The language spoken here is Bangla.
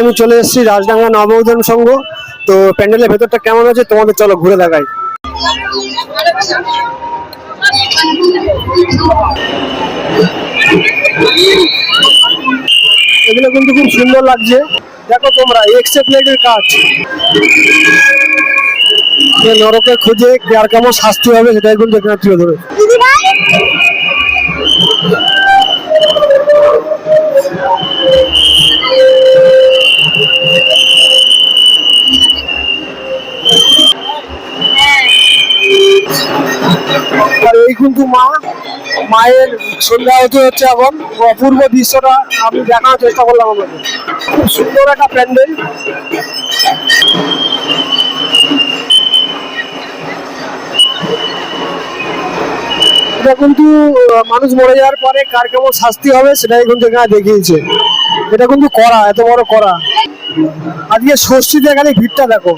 আমি চলে এসেছি রাজডাঙ্গা নবউদ্যান সংঘ। তো প্যান্ডেলের ভেতরটা কেমন আছে তোমাদের চলো ঘুরে দেখাই। এগুলো কিন্তু খুব সুন্দর লাগছে, দেখো তোমরা এক্সে প্লেটের কাজ। নরকের খুঁজে আর কেমন শাস্তি হবে সেটাই কিন্তু এখানে তুলে ধরে। আর এই কিন্তু মায়ের সন্ধ্যা হতে হচ্ছে এখন। অপূর্ব দৃশ্যটা আমি দেখানোর চেষ্টা করলাম আমাকে। খুব সুন্দর একটা প্যান্ডেল। এটা কিন্তু মানুষ মরে যাওয়ার পরে কার কেমন শাস্তি হবে সেটাই কিন্তু এখানে দেখিয়েছে। এটা কিন্তু করা, এত বড় করা। আজকে ষষ্ঠীতে এখানে ভিড়টা দেখো।